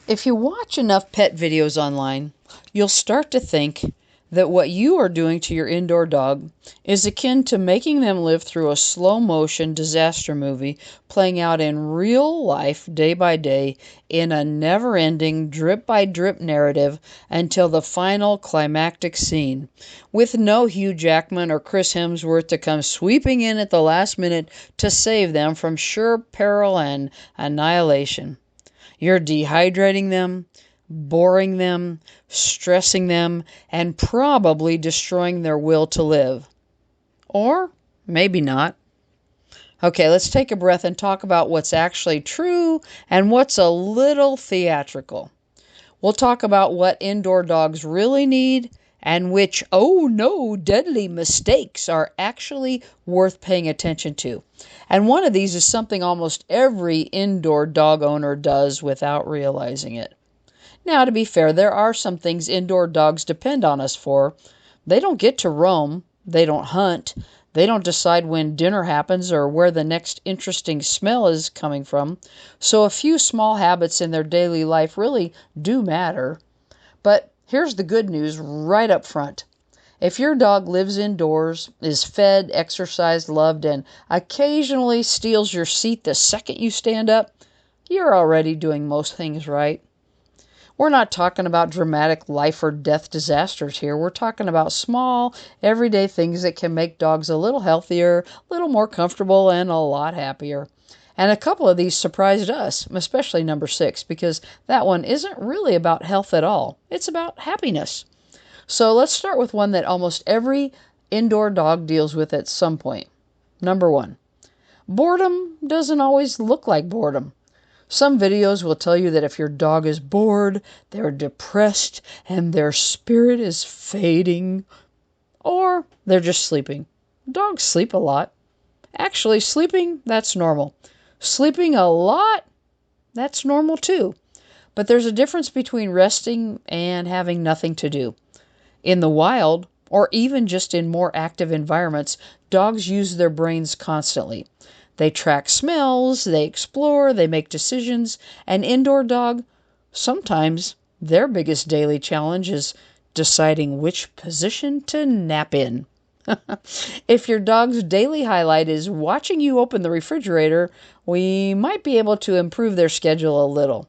If you watch enough pet videos online, you'll start to think that what you are doing to your indoor dog is akin to making them live through a slow-motion disaster movie playing out in real life day by day in a never-ending drip-by-drip narrative until the final climactic scene, with no Hugh Jackman or Chris Hemsworth to come sweeping in at the last minute to save them from sure peril and annihilation. You're dehydrating them, boring them, stressing them, and probably destroying their will to live. Or maybe not. Okay, let's take a breath and talk about what's actually true and what's a little theatrical. We'll talk about what indoor dogs really need and which, oh no, deadly mistakes are actually worth paying attention to. And one of these is something almost every indoor dog owner does without realizing it. Now, to be fair, there are some things indoor dogs depend on us for. They don't get to roam. They don't hunt. They don't decide when dinner happens or where the next interesting smell is coming from. So a few small habits in their daily life really do matter. But here's the good news right up front. If your dog lives indoors, is fed, exercised, loved, and occasionally steals your seat the second you stand up, you're already doing most things right. We're not talking about dramatic life or death disasters here. We're talking about small, everyday things that can make dogs a little healthier, a little more comfortable, and a lot happier. And a couple of these surprised us, especially number 6, because that one isn't really about health at all. It's about happiness. So let's start with one that almost every indoor dog deals with at some point. Number 1. Boredom doesn't always look like boredom. Some videos will tell you that if your dog is bored, they're depressed, and their spirit is fading. Or they're just sleeping. Dogs sleep a lot. Actually, sleeping, that's normal. Sleeping a lot, that's normal too. But there's a difference between resting and having nothing to do. In the wild, or even just in more active environments, dogs use their brains constantly. They track smells, they explore, they make decisions. An indoor dog, sometimes their biggest daily challenge is deciding which position to nap in. If your dog's daily highlight is watching you open the refrigerator, we might be able to improve their schedule a little.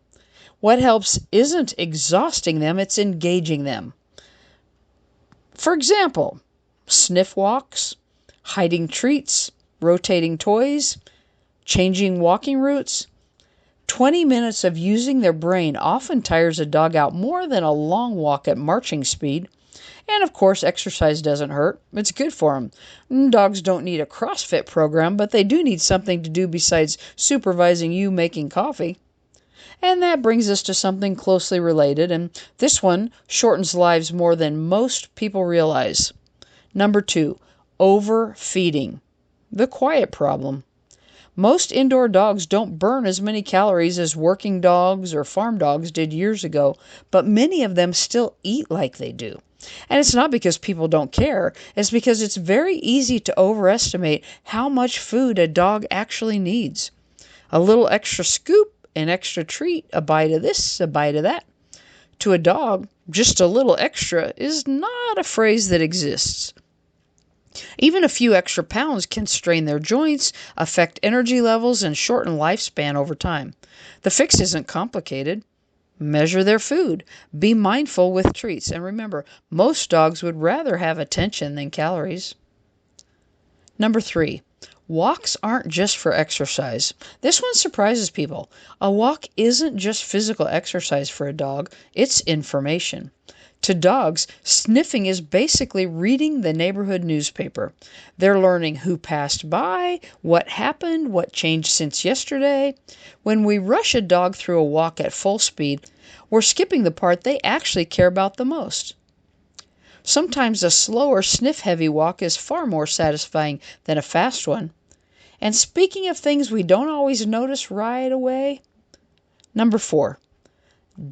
What helps isn't exhausting them, it's engaging them. For example, sniff walks, hiding treats, rotating toys, changing walking routes. 20 minutes of using their brain often tires a dog out more than a long walk at marching speed. And of course, exercise doesn't hurt. It's good for them. Dogs don't need a CrossFit program, but they do need something to do besides supervising you making coffee. And that brings us to something closely related, and this one shortens lives more than most people realize. Number 2, overfeeding. The quiet problem. Most indoor dogs don't burn as many calories as working dogs or farm dogs did years ago, but many of them still eat like they do. And it's not because people don't care, it's because it's very easy to overestimate how much food a dog actually needs. A little extra scoop, an extra treat, a bite of this, a bite of that. To a dog, just a little extra is not a phrase that exists. Even a few extra pounds can strain their joints, affect energy levels, and shorten lifespan over time. The fix isn't complicated. Measure their food. Be mindful with treats. And remember, most dogs would rather have attention than calories. Number 3, walks aren't just for exercise. This one surprises people. A walk isn't just physical exercise for a dog, it's information. To dogs, sniffing is basically reading the neighborhood newspaper. They're learning who passed by, what happened, what changed since yesterday. When we rush a dog through a walk at full speed, we're skipping the part they actually care about the most. Sometimes a slower, sniff-heavy walk is far more satisfying than a fast one. And speaking of things we don't always notice right away, number 4,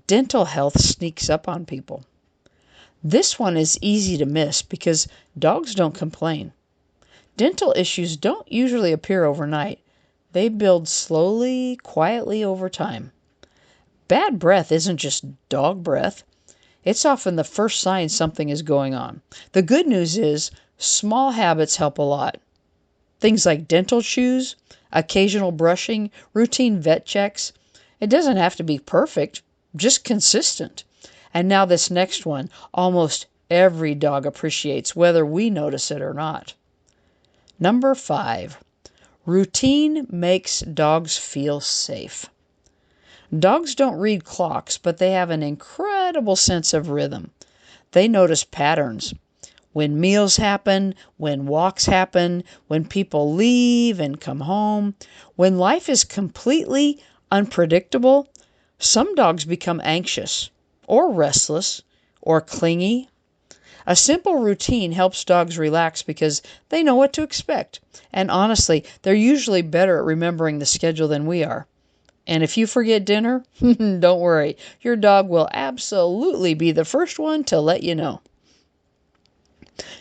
dental health sneaks up on people. This one is easy to miss because dogs don't complain. Dental issues don't usually appear overnight. They build slowly, quietly over time. Bad breath isn't just dog breath. It's often the first sign something is going on. The good news is small habits help a lot. Things like dental chews, occasional brushing, routine vet checks. It doesn't have to be perfect, just consistent. And now this next one, almost every dog appreciates, whether we notice it or not. Number 5, routine makes dogs feel safe. Dogs don't read clocks, but they have an incredible sense of rhythm. They notice patterns. When meals happen, when walks happen, when people leave and come home. When life is completely unpredictable, some dogs become anxious or restless or clingy. A simple routine helps dogs relax because they know what to expect. And honestly, they're usually better at remembering the schedule than we are. And if you forget dinner, don't worry. Your dog will absolutely be the first one to let you know.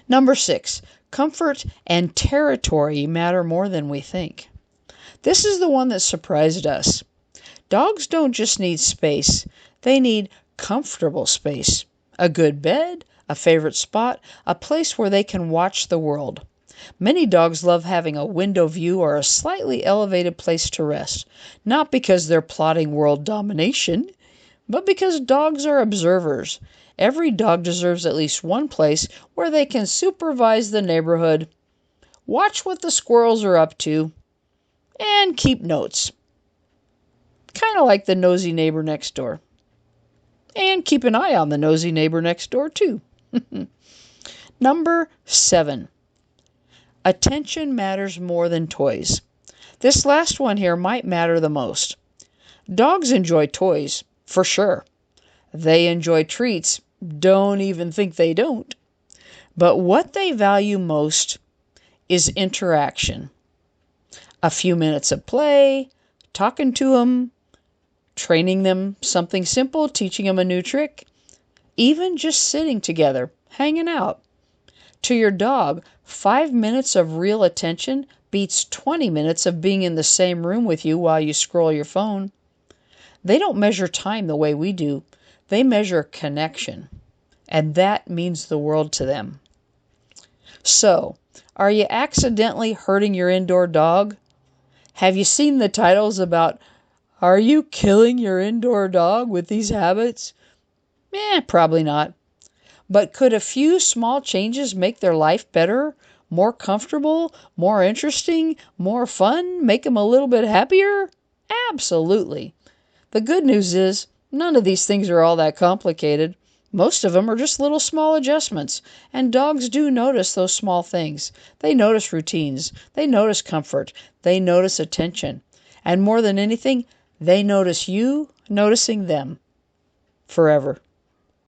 Number 6, comfort and territory matter more than we think. This is the one that surprised us. Dogs don't just need space. They need comfortable space. A good bed, a favorite spot, a place where they can watch the world. Many dogs love having a window view or a slightly elevated place to rest, not because they're plotting world domination, but because dogs are observers. Every dog deserves at least one place where they can supervise the neighborhood, watch what the squirrels are up to, and keep notes. Kind of like the nosy neighbor next door. And keep an eye on the nosy neighbor next door, too. Number 7. Attention matters more than toys. This last one here might matter the most. Dogs enjoy toys, for sure. They enjoy treats. Don't even think they don't. But what they value most is interaction. A few minutes of play, talking to them, training them something simple, teaching them a new trick, even just sitting together, hanging out. To your dog, 5 minutes of real attention beats 20 minutes of being in the same room with you while you scroll your phone. They don't measure time the way we do. They measure connection. And that means the world to them. So, are you accidentally hurting your indoor dog? Have you seen the titles about, "Are you killing your indoor dog with these habits?" Probably not. But could a few small changes make their life better, more comfortable, more interesting, more fun, make them a little bit happier? Absolutely. The good news is, none of these things are all that complicated. Most of them are just little small adjustments, and dogs do notice those small things. They notice routines. They notice comfort. They notice attention. And more than anything, they notice you noticing them. FurEver.